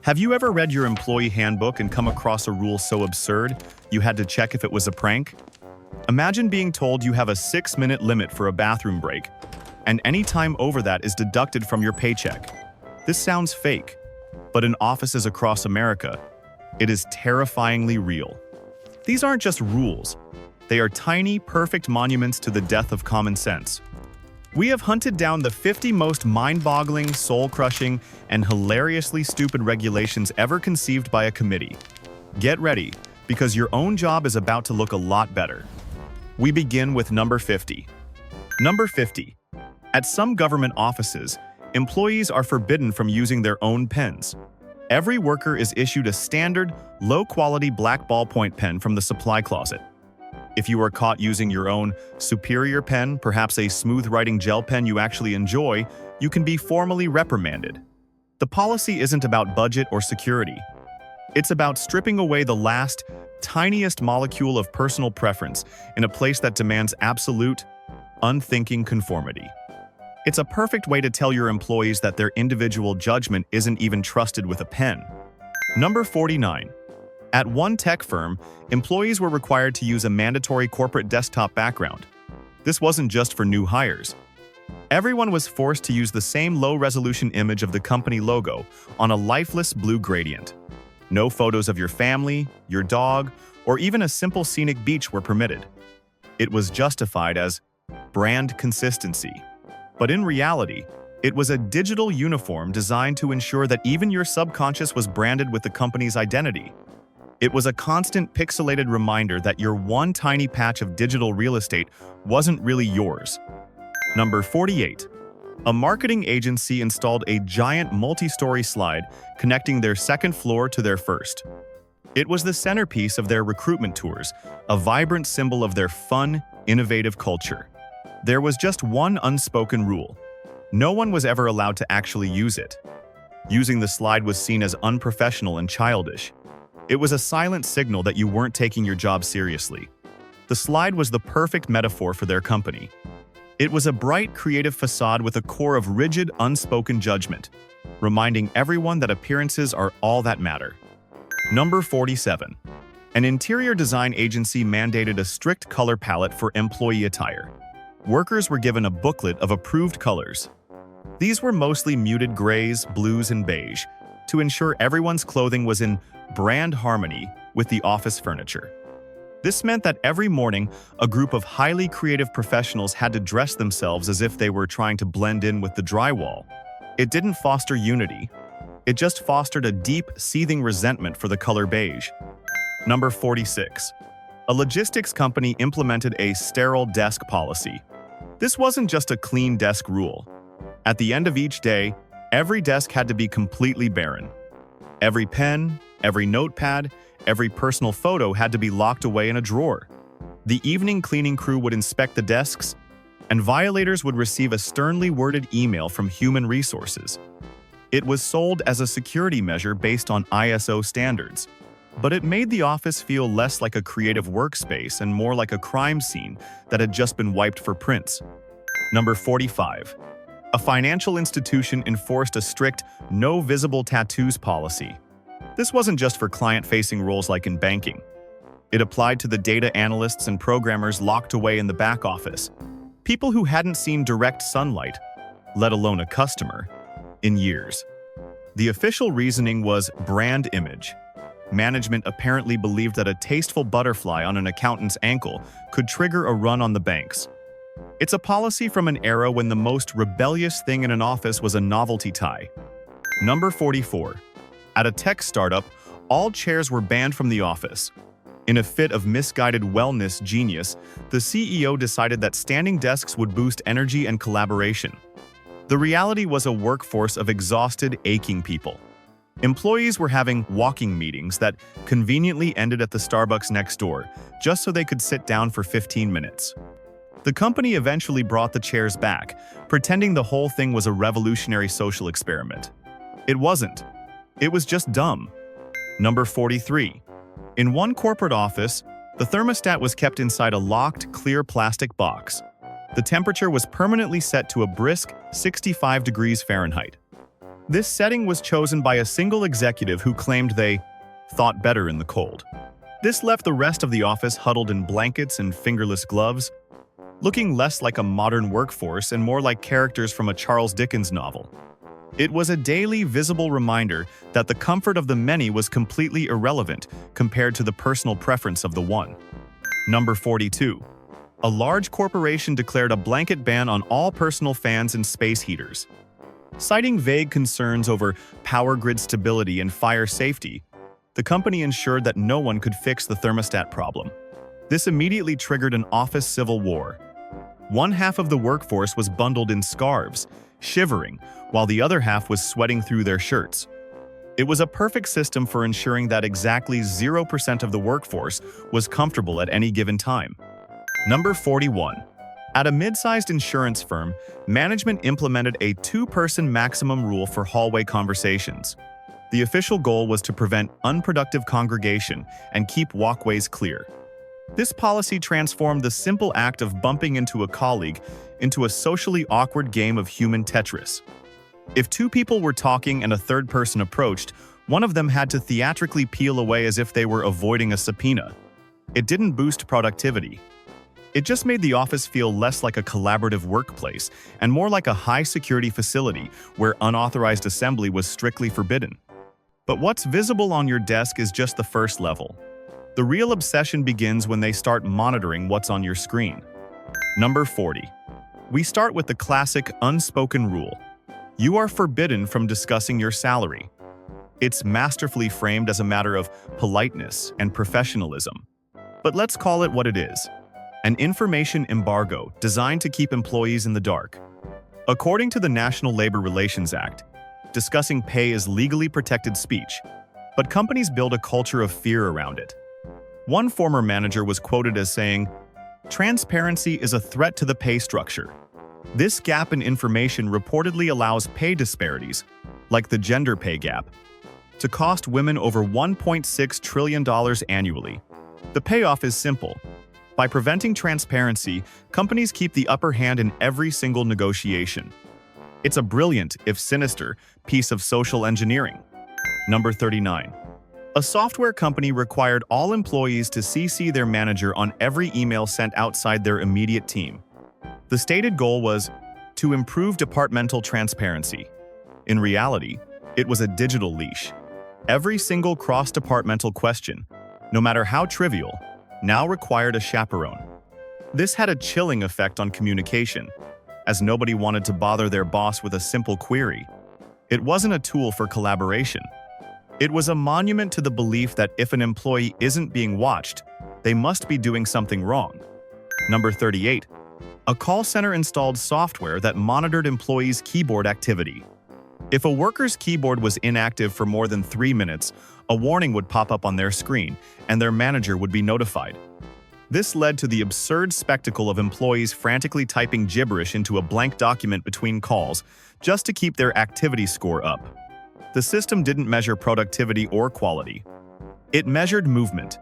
Have you ever read your employee handbook and come across a rule so absurd you had to check if it was a prank? Imagine being told you have a 6-minute limit for a bathroom break, and any time over that is deducted from your paycheck. This sounds fake, but in offices across America, it is terrifyingly real. These aren't just rules. They are tiny, perfect monuments to the death of common sense. We have hunted down the 50 most mind-boggling, soul-crushing, and hilariously stupid regulations ever conceived by a committee. Get ready, because your own job is about to look a lot better. We begin with number 50. Number 50. At some government offices, employees are forbidden from using their own pens. Every worker is issued a standard, low-quality black ballpoint pen from the supply closet. If you are caught using your own superior pen, perhaps a smooth-writing gel pen you actually enjoy, you can be formally reprimanded. The policy isn't about budget or security. It's about stripping away the last, tiniest molecule of personal preference in a place that demands absolute, unthinking conformity. It's a perfect way to tell your employees that their individual judgment isn't even trusted with a pen. Number 49. At one tech firm, employees were required to use a mandatory corporate desktop background. This wasn't just for new hires. Everyone was forced to use the same low-resolution image of the company logo on a lifeless blue gradient. No photos of your family, your dog, or even a simple scenic beach were permitted. It was justified as brand consistency. But in reality, it was a digital uniform designed to ensure that even your subconscious was branded with the company's identity. It was a constant pixelated reminder that your one tiny patch of digital real estate wasn't really yours. Number 48. A marketing agency installed a giant multi-story slide connecting their second floor to their first. It was the centerpiece of their recruitment tours, a vibrant symbol of their fun, innovative culture. There was just one unspoken rule. No one was ever allowed to actually use it. Using the slide was seen as unprofessional and childish. It was a silent signal that you weren't taking your job seriously. The slide was the perfect metaphor for their company. It was a bright, creative facade with a core of rigid, unspoken judgment, reminding everyone that appearances are all that matter. Number 47. An interior design agency mandated a strict color palette for employee attire. Workers were given a booklet of approved colors. These were mostly muted grays, blues, and beige, to ensure everyone's clothing was in brand harmony with the office furniture. This meant that every morning, a group of highly creative professionals had to dress themselves as if they were trying to blend in with the drywall. It didn't foster unity. It just fostered a deep, seething resentment for the color beige. Number 46. A logistics company implemented a sterile desk policy. This wasn't just a clean desk rule. At the end of each day, every desk had to be completely barren. Every pen, every notepad, every personal photo had to be locked away in a drawer. The evening cleaning crew would inspect the desks, and violators would receive a sternly worded email from Human Resources. It was sold as a security measure based on ISO standards, but it made the office feel less like a creative workspace and more like a crime scene that had just been wiped for prints. Number 45. A financial institution enforced a strict no visible tattoos policy. This wasn't just for client-facing roles like in banking. It applied to the data analysts and programmers locked away in the back office, people who hadn't seen direct sunlight, let alone a customer, in years. The official reasoning was brand image. Management apparently believed that a tasteful butterfly on an accountant's ankle could trigger a run on the banks. It's a policy from an era when the most rebellious thing in an office was a novelty tie. Number 44. At a tech startup, all chairs were banned from the office. In a fit of misguided wellness genius, the CEO decided that standing desks would boost energy and collaboration. The reality was a workforce of exhausted, aching people. Employees were having walking meetings that conveniently ended at the Starbucks next door, just so they could sit down for 15 minutes. The company eventually brought the chairs back, pretending the whole thing was a revolutionary social experiment. It wasn't. It was just dumb. Number 43. In one corporate office, the thermostat was kept inside a locked, clear plastic box. The temperature was permanently set to a brisk 65 degrees Fahrenheit. This setting was chosen by a single executive who claimed they thought better in the cold. This left the rest of the office huddled in blankets and fingerless gloves, looking less like a modern workforce and more like characters from a Charles Dickens novel. It was a daily, visible reminder that the comfort of the many was completely irrelevant compared to the personal preference of the one. Number 42. A large corporation declared a blanket ban on all personal fans and space heaters. Citing vague concerns over power grid stability and fire safety, the company ensured that no one could fix the thermostat problem. This immediately triggered an office civil war. One half of the workforce was bundled in scarves, shivering, while the other half was sweating through their shirts. It was a perfect system for ensuring that exactly 0% of the workforce was comfortable at any given time. Number 41. At a mid-sized insurance firm, management implemented a two-person maximum rule for hallway conversations. The official goal was to prevent unproductive congregation and keep walkways clear. This policy transformed the simple act of bumping into a colleague into a socially awkward game of human Tetris. If two people were talking and a third person approached, one of them had to theatrically peel away as if they were avoiding a subpoena. It didn't boost productivity. It just made the office feel less like a collaborative workplace and more like a high-security facility where unauthorized assembly was strictly forbidden. But what's visible on your desk is just the first level. The real obsession begins when they start monitoring what's on your screen. Number 40. We start with the classic unspoken rule. You are forbidden from discussing your salary. It's masterfully framed as a matter of politeness and professionalism. But let's call it what it is: an information embargo designed to keep employees in the dark. According to the National Labor Relations Act, discussing pay is legally protected speech, but companies build a culture of fear around it. One former manager was quoted as saying, "Transparency is a threat to the pay structure." This gap in information reportedly allows pay disparities, like the gender pay gap, to cost women over $1.6 trillion annually. The payoff is simple. By preventing transparency, companies keep the upper hand in every single negotiation. It's a brilliant, if sinister, piece of social engineering. Number 39. A software company required all employees to CC their manager on every email sent outside their immediate team. The stated goal was to improve departmental transparency. In reality, it was a digital leash. Every single cross-departmental question, no matter how trivial, now required a chaperone. This had a chilling effect on communication, as nobody wanted to bother their boss with a simple query. It wasn't a tool for collaboration. It was a monument to the belief that if an employee isn't being watched, they must be doing something wrong. Number 38. A call center installed software that monitored employees' keyboard activity. If a worker's keyboard was inactive for more than 3 minutes, a warning would pop up on their screen, and their manager would be notified. This led to the absurd spectacle of employees frantically typing gibberish into a blank document between calls just to keep their activity score up. The system didn't measure productivity or quality. It measured movement,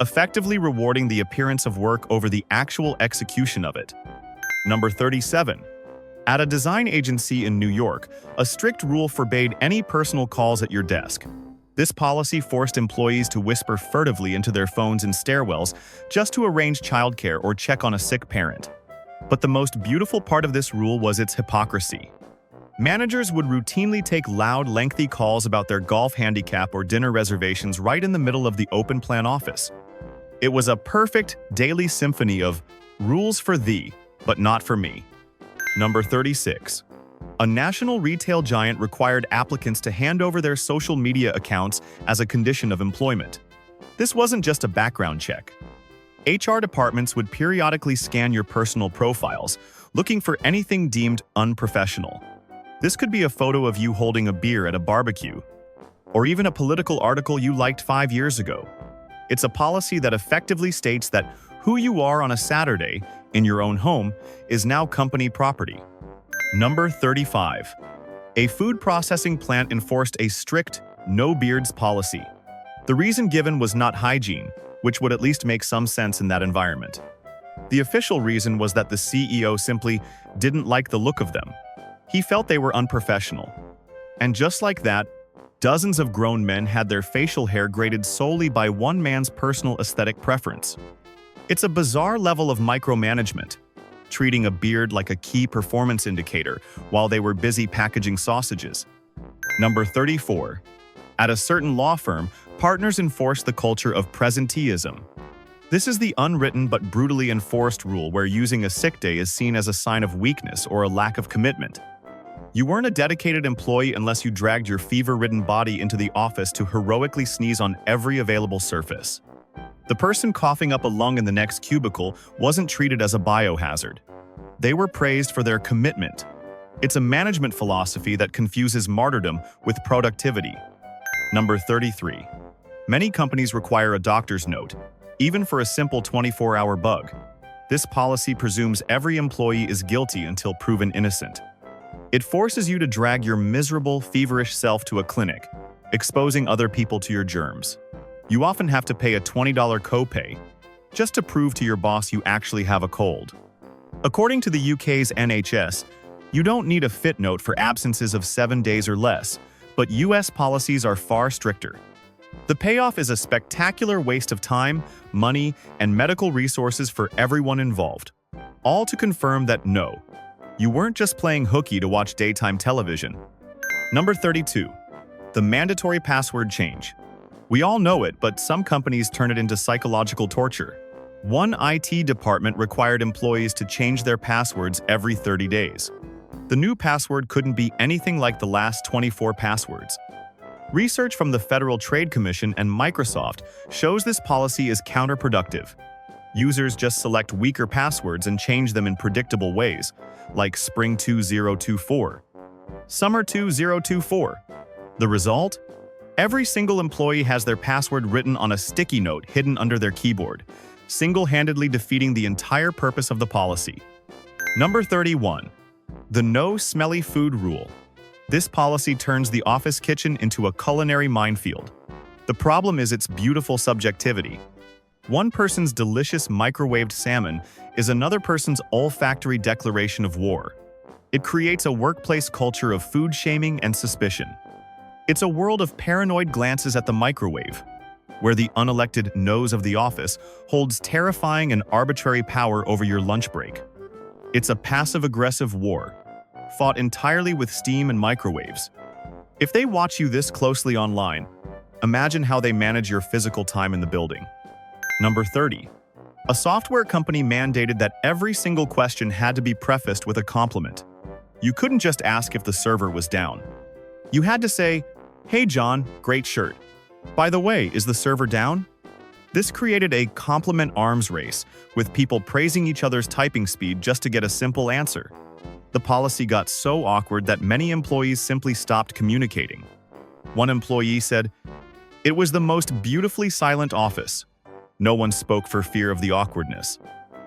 effectively rewarding the appearance of work over the actual execution of it. Number 37. At a design agency in New York, a strict rule forbade any personal calls at your desk. This policy forced employees to whisper furtively into their phones in stairwells just to arrange childcare or check on a sick parent. But the most beautiful part of this rule was its hypocrisy. Managers would routinely take loud, lengthy calls about their golf handicap or dinner reservations right in the middle of the open plan office. It was a perfect daily symphony of rules for thee, but not for me. Number 36. A national retail giant required applicants to hand over their social media accounts as a condition of employment. This wasn't just a background check. HR departments would periodically scan your personal profiles, looking for anything deemed unprofessional. This could be a photo of you holding a beer at a barbecue, or even a political article you liked 5 years ago. It's a policy that effectively states that who you are on a Saturday in your own home is now company property. Number 35. A food processing plant enforced a strict no beards policy. The reason given was not hygiene, which would at least make some sense in that environment. The official reason was that the CEO simply didn't like the look of them. He felt they were unprofessional. And just like that, dozens of grown men had their facial hair graded solely by one man's personal aesthetic preference. It's a bizarre level of micromanagement, treating a beard like a key performance indicator while they were busy packaging sausages. Number 34. At a certain law firm, partners enforce the culture of presenteeism. This is the unwritten but brutally enforced rule where using a sick day is seen as a sign of weakness or a lack of commitment. You weren't a dedicated employee unless you dragged your fever-ridden body into the office to heroically sneeze on every available surface. The person coughing up a lung in the next cubicle wasn't treated as a biohazard. They were praised for their commitment. It's a management philosophy that confuses martyrdom with productivity. Number 33. Many companies require a doctor's note, even for a simple 24-hour bug. This policy presumes every employee is guilty until proven innocent. It forces you to drag your miserable, feverish self to a clinic, exposing other people to your germs. You often have to pay a $20 copay just to prove to your boss you actually have a cold. According to the UK's NHS, you don't need a fit note for absences of 7 days or less, but US policies are far stricter. The payoff is a spectacular waste of time, money, and medical resources for everyone involved. All to confirm that no, you weren't just playing hooky to watch daytime television. Number 32. The mandatory password change. We all know it, but some companies turn it into psychological torture. One IT department required employees to change their passwords every 30 days. The new password couldn't be anything like the last 24 passwords. Research from the Federal Trade Commission and Microsoft shows this policy is counterproductive. Users just select weaker passwords and change them in predictable ways, like Spring 2024, Summer 2024. The result? Every single employee has their password written on a sticky note hidden under their keyboard, single-handedly defeating the entire purpose of the policy. Number 31. The no smelly food rule. This policy turns the office kitchen into a culinary minefield. The problem is its beautiful subjectivity. One person's delicious microwaved salmon is another person's olfactory declaration of war. It creates a workplace culture of food shaming and suspicion. It's a world of paranoid glances at the microwave, where the unelected nose of the office holds terrifying and arbitrary power over your lunch break. It's a passive-aggressive war, fought entirely with steam and microwaves. If they watch you this closely online, imagine how they manage your physical time in the building. Number 30. A software company mandated that every single question had to be prefaced with a compliment. You couldn't just ask if the server was down. You had to say, "Hey John, great shirt. By the way, is the server down?" This created a compliment arms race, with people praising each other's typing speed just to get a simple answer. The policy got so awkward that many employees simply stopped communicating. One employee said, "It was the most beautifully silent office." No one spoke for fear of the awkwardness.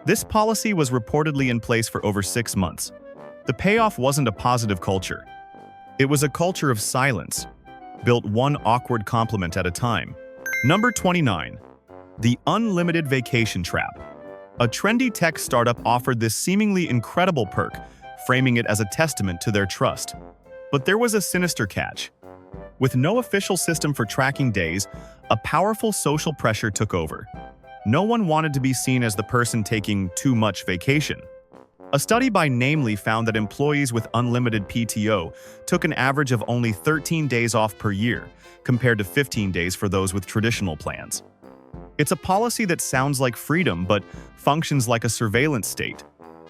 This policy was reportedly in place for over 6 months. The payoff wasn't a positive culture. It was a culture of silence, built one awkward compliment at a time. Number 29. The unlimited vacation trap. A trendy tech startup offered this seemingly incredible perk, framing it as a testament to their trust. But there was a sinister catch. With no official system for tracking days, a powerful social pressure took over. No one wanted to be seen as the person taking too much vacation. A study by Namely found that employees with unlimited PTO took an average of only 13 days off per year, compared to 15 days for those with traditional plans. It's a policy that sounds like freedom but functions like a surveillance state,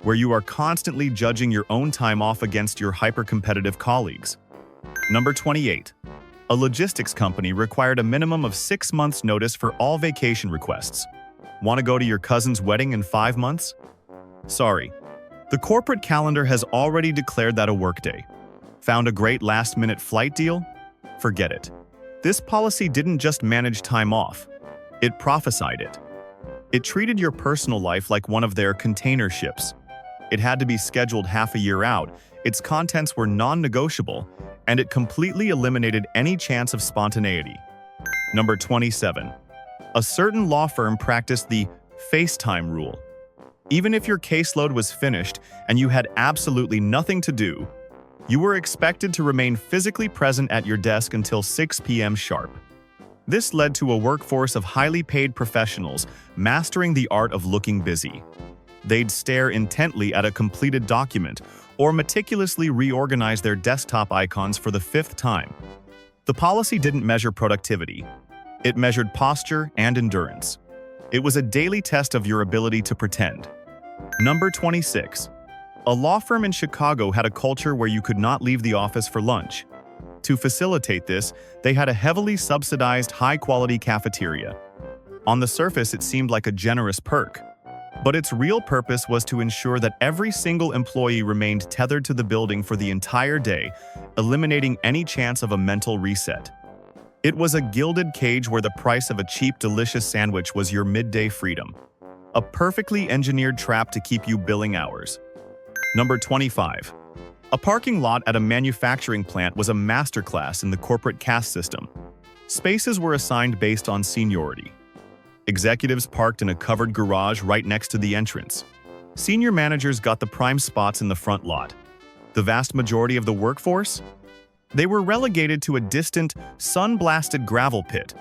where you are constantly judging your own time off against your hyper-competitive colleagues. Number 28. A logistics company required a minimum of 6 months' notice for all vacation requests. Want to go to your cousin's wedding in 5 months? Sorry. The corporate calendar has already declared that a workday. Found a great last-minute flight deal? Forget it. This policy didn't just manage time off. It prophesied it. It treated your personal life like one of their container ships. It had to be scheduled half a year out, its contents were non-negotiable, and it completely eliminated any chance of spontaneity. Number 27. A certain law firm practiced the FaceTime rule. Even if your caseload was finished and you had absolutely nothing to do, You were expected to remain physically present at your desk until 6 p.m. sharp. This led to a workforce of highly paid professionals mastering the art of looking busy. They'd stare intently at a completed document or meticulously reorganize their desktop icons for the 5th time. The policy didn't measure productivity. It measured posture and endurance. It was a daily test of your ability to pretend. Number 26. A law firm in Chicago had a culture where you could not leave the office for lunch. To facilitate this, they had a heavily subsidized, high-quality cafeteria. On the surface, it seemed like a generous perk, but its real purpose was to ensure that every single employee remained tethered to the building for the entire day, eliminating any chance of a mental reset. It was a gilded cage where the price of a cheap, delicious sandwich was your midday freedom. A perfectly engineered trap to keep you billing hours. Number 25. A parking lot at a manufacturing plant was a masterclass in the corporate caste system. Spaces were assigned based on seniority. Executives parked in a covered garage right next to the entrance. Senior managers got the prime spots in the front lot. The vast majority of the workforce? They were relegated to a distant, sun-blasted gravel pit,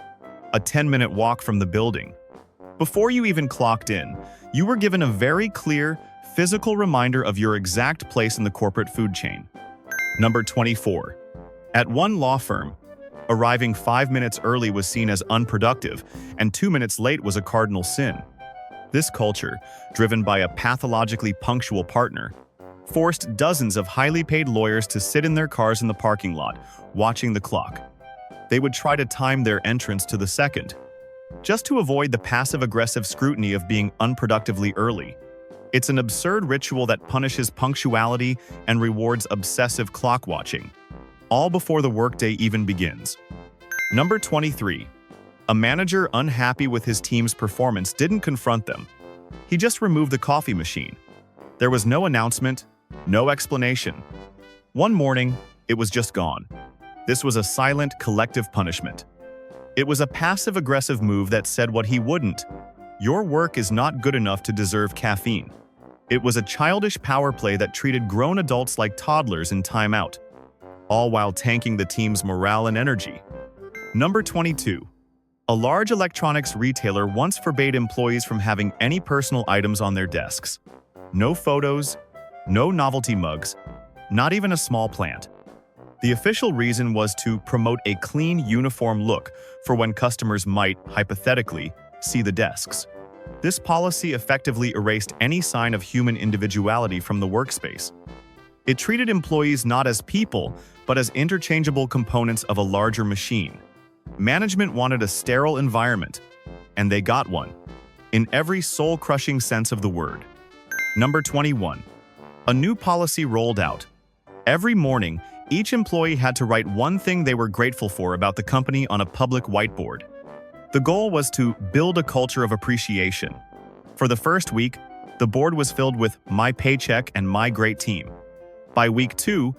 a 10-minute walk from the building. Before you even clocked in, you were given a very clear, physical reminder of your exact place in the corporate food chain. Number 24. At one law firm, arriving 5 minutes early was seen as unproductive, and 2 minutes late was a cardinal sin. This culture, driven by a pathologically punctual partner, forced dozens of highly paid lawyers to sit in their cars in the parking lot, watching the clock. They would try to time their entrance to the second, just to avoid the passive-aggressive scrutiny of being unproductively early. It's an absurd ritual that punishes punctuality and rewards obsessive clock watching, all before the workday even begins. Number 23. A manager unhappy with his team's performance didn't confront them. He just removed the coffee machine. There was no announcement, no explanation. One morning, it was just gone. This was a silent, collective punishment. It was a passive-aggressive move that said what he wouldn't. Your work is not good enough to deserve caffeine. It was a childish power play that treated grown adults like toddlers in timeout, all while tanking the team's morale and energy. Number 22. A large electronics retailer once forbade employees from having any personal items on their desks. No photos, no novelty mugs, not even a small plant. The official reason was to promote a clean, uniform look for when customers might, hypothetically, see the desks. This policy effectively erased any sign of human individuality from the workspace. It treated employees not as people, but as interchangeable components of a larger machine. Management wanted a sterile environment, and they got one, in every soul-crushing sense of the word. Number 21. A new policy rolled out. Every morning, each employee had to write one thing they were grateful for about the company on a public whiteboard. The goal was to build a culture of appreciation. For the first week, the board was filled with "my paycheck" and "my great team." By week 2,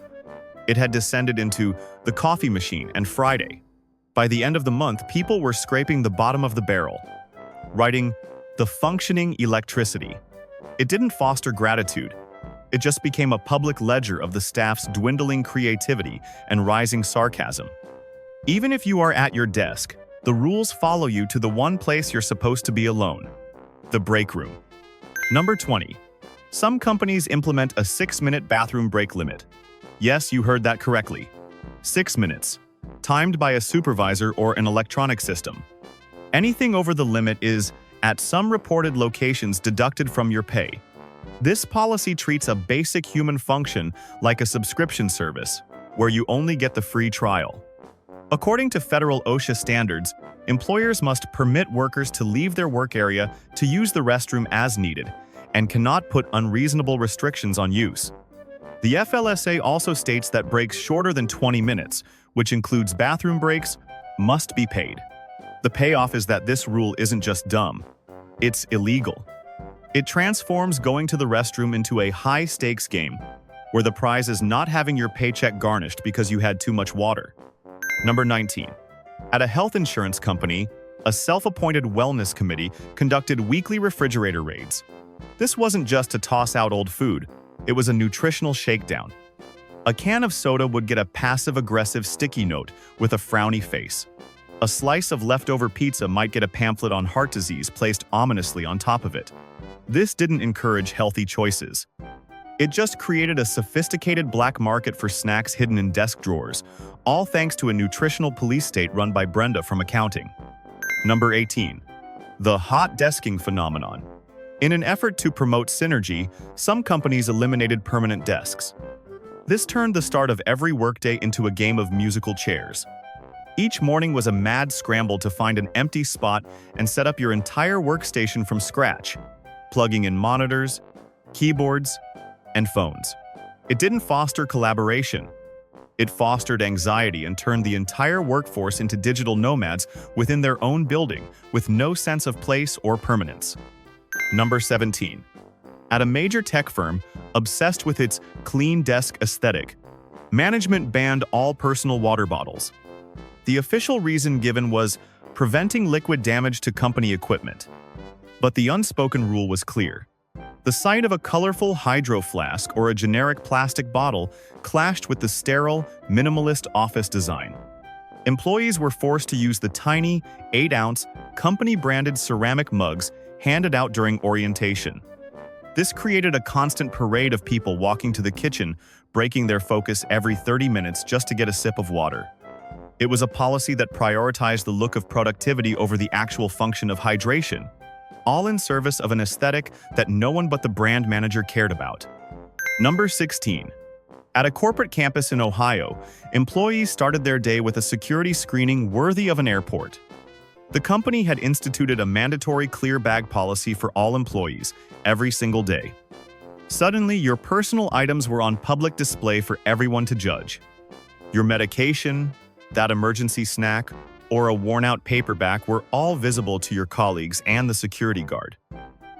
it had descended into "the coffee machine" and "Friday." By the end of the month, people were scraping the bottom of the barrel, writing "the functioning electricity." It didn't foster gratitude. It just became a public ledger of the staff's dwindling creativity and rising sarcasm. Even if you are at your desk, the rules follow you to the one place you're supposed to be alone: the break room. Number 20. Some companies implement a 6-minute bathroom break limit. Yes, you heard that correctly. 6 minutes, timed by a supervisor or an electronic system. Anything over the limit is, at some reported locations, deducted from your pay. This policy treats a basic human function like a subscription service, where you only get the free trial. According to federal OSHA standards, employers must permit workers to leave their work area to use the restroom as needed, and cannot put unreasonable restrictions on use. The FLSA also states that breaks shorter than 20 minutes, which includes bathroom breaks, must be paid. The payoff is that this rule isn't just dumb, it's illegal. It transforms going to the restroom into a high-stakes game, where the prize is not having your paycheck garnished because you had too much water. Number 19. At a health insurance company, a self-appointed wellness committee conducted weekly refrigerator raids. This wasn't just to toss out old food, it was a nutritional shakedown. A can of soda would get a passive-aggressive sticky note with a frowny face. A slice of leftover pizza might get a pamphlet on heart disease placed ominously on top of it. This didn't encourage healthy choices. It just created a sophisticated black market for snacks hidden in desk drawers, all thanks to a nutritional police state run by Brenda from accounting. Number 18. The hot desking phenomenon. In an effort to promote synergy, some companies eliminated permanent desks. This turned the start of every workday into a game of musical chairs. Each morning was a mad scramble to find an empty spot and set up your entire workstation from scratch, plugging in monitors, keyboards, and phones. It didn't foster collaboration. It fostered anxiety and turned the entire workforce into digital nomads within their own building with no sense of place or permanence. Number 17. At a major tech firm obsessed with its clean desk aesthetic, management banned all personal water bottles. The official reason given was preventing liquid damage to company equipment. But the unspoken rule was clear. The sight of a colorful hydro flask or a generic plastic bottle clashed with the sterile, minimalist office design. Employees were forced to use the tiny, 8-ounce, company-branded ceramic mugs handed out during orientation. This created a constant parade of people walking to the kitchen, breaking their focus every 30 minutes just to get a sip of water. It was a policy that prioritized the look of productivity over the actual function of hydration, all in service of an aesthetic that no one but the brand manager cared about. Number 16. At a corporate campus in Ohio, employees started their day with a security screening worthy of an airport. The company had instituted a mandatory clear bag policy for all employees, every single day. Suddenly, your personal items were on public display for everyone to judge. Your medication, that emergency snack, or a worn-out paperback were all visible to your colleagues and the security guard.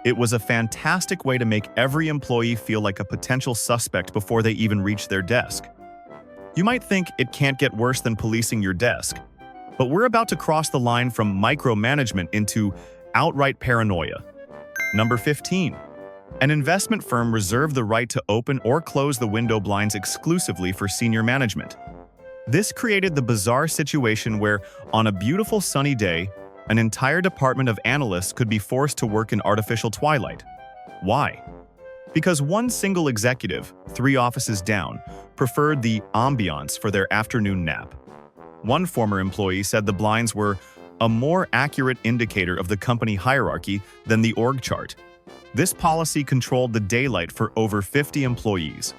It was a fantastic way to make every employee feel like a potential suspect before they even reach their desk. You might think it can't get worse than policing your desk, but we're about to cross the line from micromanagement into outright paranoia. Number 15. An investment firm reserved the right to open or close the window blinds exclusively for senior management. This created the bizarre situation where, on a beautiful sunny day, an entire department of analysts could be forced to work in artificial twilight. Why? Because one single executive, 3 offices down, preferred the ambiance for their afternoon nap. One former employee said the blinds were a more accurate indicator of the company hierarchy than the org chart. This policy controlled the daylight for over 50 employees.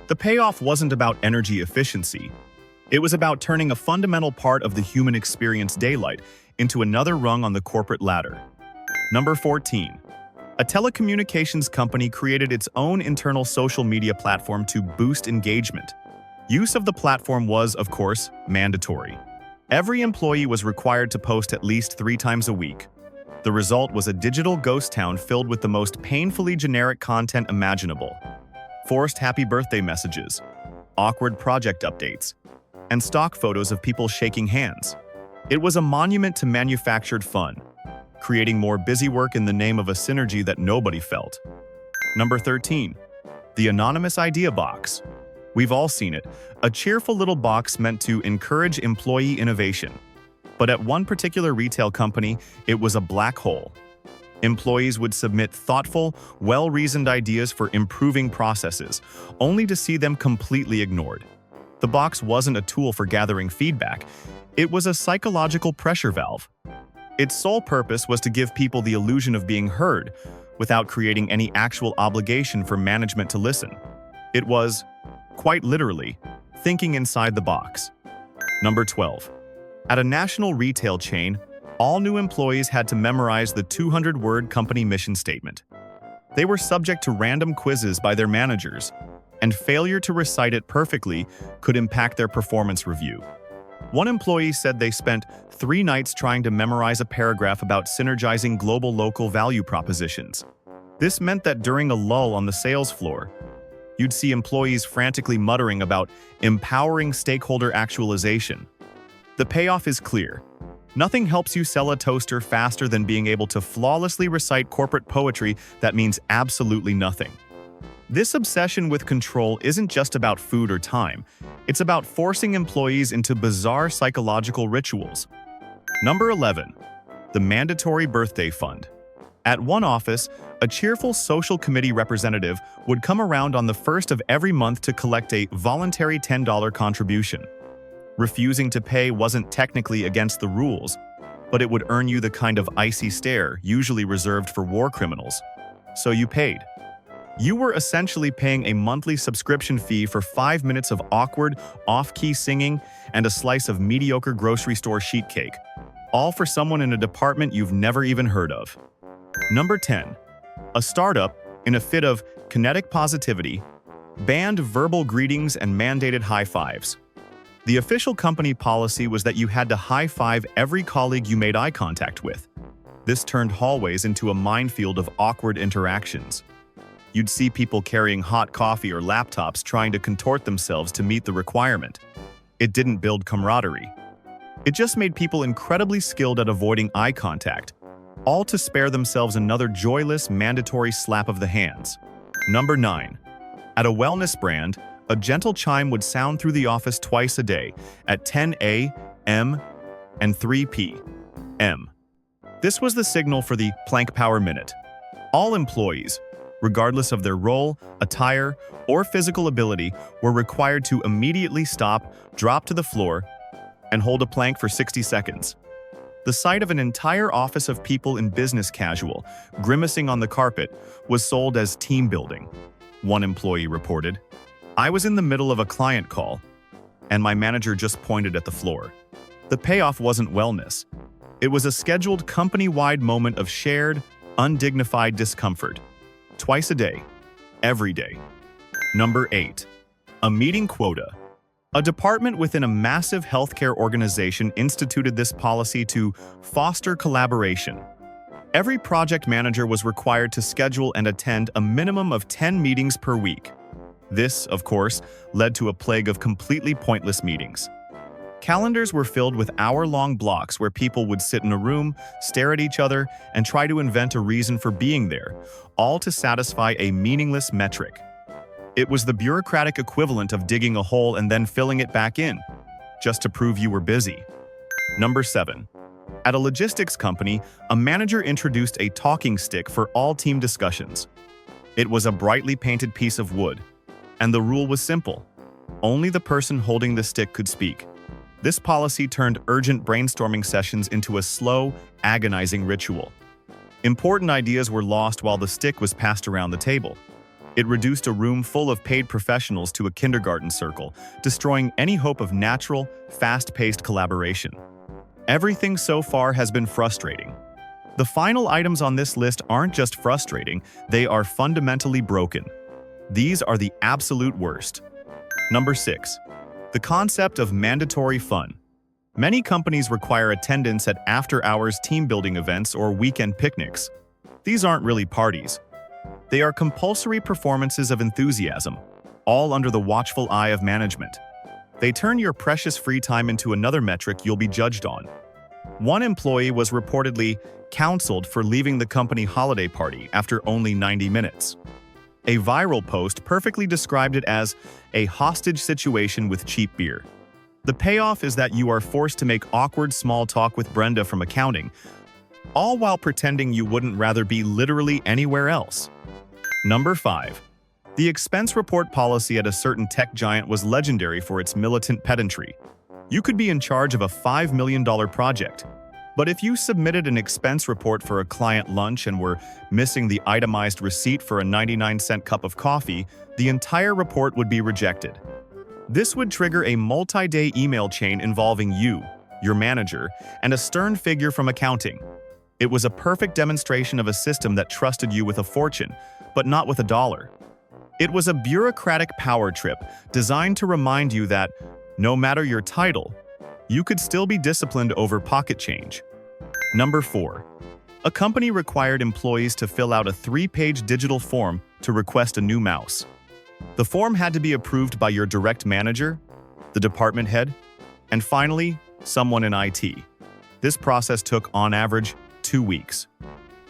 The payoff wasn't about energy efficiency. It was about turning a fundamental part of the human experience, daylight, into another rung on the corporate ladder. Number 14. A telecommunications company created its own internal social media platform to boost engagement. Use of the platform was, of course, mandatory. Every employee was required to post at least 3 times a week. The result was a digital ghost town filled with the most painfully generic content imaginable. Forced happy birthday messages, awkward project updates, and stock photos of people shaking hands. It was a monument to manufactured fun, creating more busy work in the name of a synergy that nobody felt. Number 13. The anonymous idea box. We've all seen it, a cheerful little box meant to encourage employee innovation. But at one particular retail company, it was a black hole. Employees would submit thoughtful, well-reasoned ideas for improving processes, only to see them completely ignored. The box wasn't a tool for gathering feedback. It was a psychological pressure valve. Its sole purpose was to give people the illusion of being heard, without creating any actual obligation for management to listen. It was, quite literally, thinking inside the box. Number 12. At a national retail chain, all new employees had to memorize the 200-word company mission statement. They were subject to random quizzes by their managers, and failure to recite it perfectly could impact their performance review. One employee said they spent 3 nights trying to memorize a paragraph about synergizing global-local value propositions. This meant that during a lull on the sales floor, you'd see employees frantically muttering about empowering stakeholder actualization. The payoff is clear. Nothing helps you sell a toaster faster than being able to flawlessly recite corporate poetry that means absolutely nothing. This obsession with control isn't just about food or time. It's about forcing employees into bizarre psychological rituals. Number 11. The mandatory birthday fund. At one office, a cheerful social committee representative would come around on the first of every month to collect a voluntary $10 contribution. Refusing to pay wasn't technically against the rules, but it would earn you the kind of icy stare usually reserved for war criminals. So you paid. You were essentially paying a monthly subscription fee for 5 minutes of awkward, off-key singing and a slice of mediocre grocery store sheet cake, all for someone in a department you've never even heard of. Number 10. A startup, in a fit of kinetic positivity, banned verbal greetings and mandated high fives. The official company policy was that you had to high-five every colleague you made eye contact with. This turned hallways into a minefield of awkward interactions. You'd see people carrying hot coffee or laptops trying to contort themselves to meet the requirement. It didn't build camaraderie. It just made people incredibly skilled at avoiding eye contact, all to spare themselves another joyless, mandatory slap of the hands. Number 9. At a wellness brand, a gentle chime would sound through the office twice a day at 10 a.m. and 3 p.m. This was the signal for the Plank Power Minute. All employees, regardless of their role, attire, or physical ability, were required to immediately stop, drop to the floor, and hold a plank for 60 seconds. The sight of an entire office of people in business casual, grimacing on the carpet, was sold as team building. One employee reported, "I was in the middle of a client call, and my manager just pointed at the floor." The payoff wasn't wellness. It was a scheduled company-wide moment of shared, undignified discomfort. Twice a day. Every day. Number 8. A meeting quota. A department within a massive healthcare organization instituted this policy to foster collaboration. Every project manager was required to schedule and attend a minimum of 10 meetings per week. This, of course, led to a plague of completely pointless meetings. Calendars were filled with hour-long blocks where people would sit in a room, stare at each other, and try to invent a reason for being there, all to satisfy a meaningless metric. It was the bureaucratic equivalent of digging a hole and then filling it back in, just to prove you were busy. Number 7. At a logistics company, a manager introduced a talking stick for all team discussions. It was a brightly painted piece of wood, and the rule was simple. Only the person holding the stick could speak. This policy turned urgent brainstorming sessions into a slow, agonizing ritual. Important ideas were lost while the stick was passed around the table. It reduced a room full of paid professionals to a kindergarten circle, destroying any hope of natural, fast-paced collaboration. Everything so far has been frustrating. The final items on this list aren't just frustrating, they are fundamentally broken. These are the absolute worst. Number 6. The concept of mandatory fun. Many companies require attendance at after-hours team-building events or weekend picnics. These aren't really parties. They are compulsory performances of enthusiasm, all under the watchful eye of management. They turn your precious free time into another metric you'll be judged on. One employee was reportedly counseled for leaving the company holiday party after only 90 minutes. A viral post perfectly described it as a hostage situation with cheap beer. The payoff is that you are forced to make awkward small talk with Brenda from accounting, all while pretending you wouldn't rather be literally anywhere else. Number 5. The expense report policy at a certain tech giant was legendary for its militant pedantry. You could be in charge of a $5 million project, but if you submitted an expense report for a client lunch and were missing the itemized receipt for a 99-cent cup of coffee, the entire report would be rejected. This would trigger a multi-day email chain involving you, your manager, and a stern figure from accounting. It was a perfect demonstration of a system that trusted you with a fortune, but not with a dollar. It was a bureaucratic power trip designed to remind you that, no matter your title, you could still be disciplined over pocket change. Number 4. A company required employees to fill out a 3-page digital form to request a new mouse. The form had to be approved by your direct manager, the department head, and finally, someone in IT. This process took, on average, 2 weeks.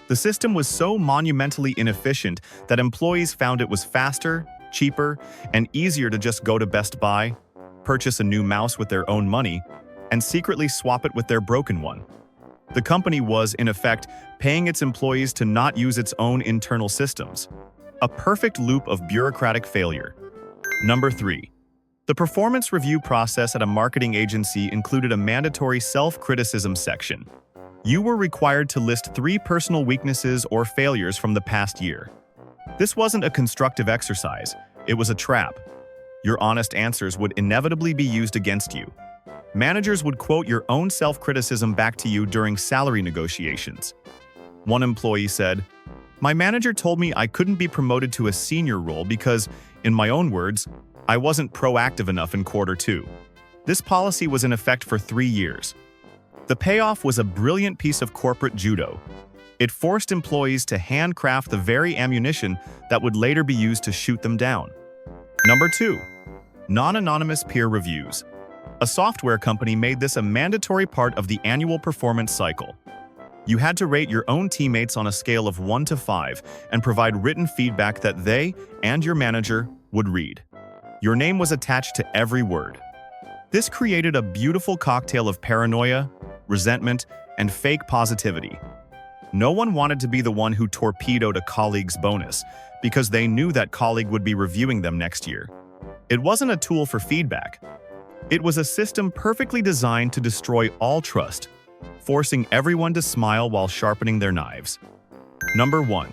The system was so monumentally inefficient that employees found it was faster, cheaper, and easier to just go to Best Buy, purchase a new mouse with their own money, and secretly swap it with their broken one. The company was, in effect, paying its employees to not use its own internal systems. A perfect loop of bureaucratic failure. Number 3. The performance review process at a marketing agency included a mandatory self-criticism section. You were required to list 3 personal weaknesses or failures from the past year. This wasn't a constructive exercise, it was a trap. Your honest answers would inevitably be used against you. Managers would quote your own self-criticism back to you during salary negotiations. One employee said, "My manager told me I couldn't be promoted to a senior role because, in my own words, I wasn't proactive enough in Q2. This policy was in effect for 3 years. The payoff was a brilliant piece of corporate judo. It forced employees to handcraft the very ammunition that would later be used to shoot them down. Number 2. Non-anonymous peer reviews. A software company made this a mandatory part of the annual performance cycle. You had to rate your own teammates on a scale of 1 to 5 and provide written feedback that they and your manager would read. Your name was attached to every word. This created a beautiful cocktail of paranoia, resentment, and fake positivity. No one wanted to be the one who torpedoed a colleague's bonus because they knew that colleague would be reviewing them next year. It wasn't a tool for feedback. It was a system perfectly designed to destroy all trust, forcing everyone to smile while sharpening their knives. Number 1.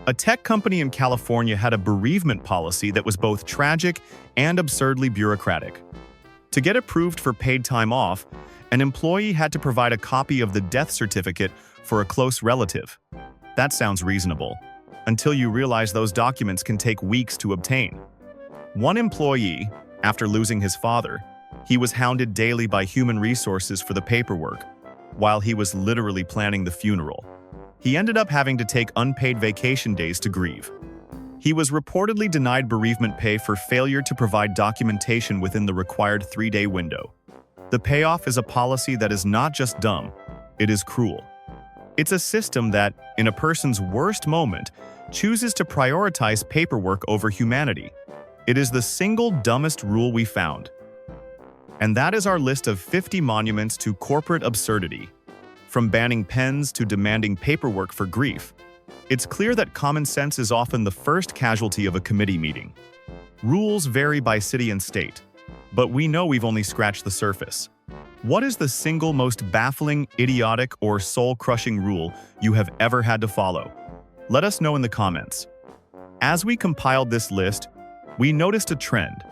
A tech company in California had a bereavement policy that was both tragic and absurdly bureaucratic. To get approved for paid time off, an employee had to provide a copy of the death certificate for a close relative. That sounds reasonable, until you realize those documents can take weeks to obtain. One employee, after losing his father, he was hounded daily by human resources for the paperwork, while he was literally planning the funeral. He ended up having to take unpaid vacation days to grieve. He was reportedly denied bereavement pay for failure to provide documentation within the required 3-day window. The payoff is a policy that is not just dumb, it is cruel. It's a system that, in a person's worst moment, chooses to prioritize paperwork over humanity. It is the single dumbest rule we found. And that is our list of 50 monuments to corporate absurdity. From banning pens to demanding paperwork for grief, it's clear that common sense is often the first casualty of a committee meeting. Rules vary by city and state, but we know we've only scratched the surface. What is the single most baffling, idiotic, or soul-crushing rule you have ever had to follow? Let us know in the comments. As we compiled this list, we noticed a trend.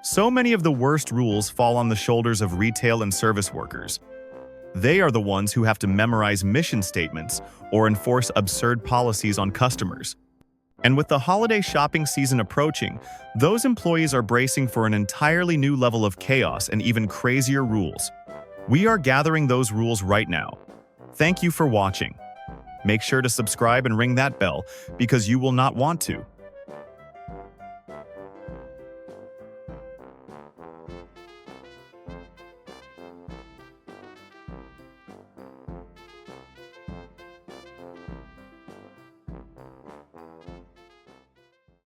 So many of the worst rules fall on the shoulders of retail and service workers. They are the ones who have to memorize mission statements or enforce absurd policies on customers. And with the holiday shopping season approaching, those employees are bracing for an entirely new level of chaos and even crazier rules. We are gathering those rules right now. Thank you for watching. Make sure to subscribe and ring that bell because you will not want to.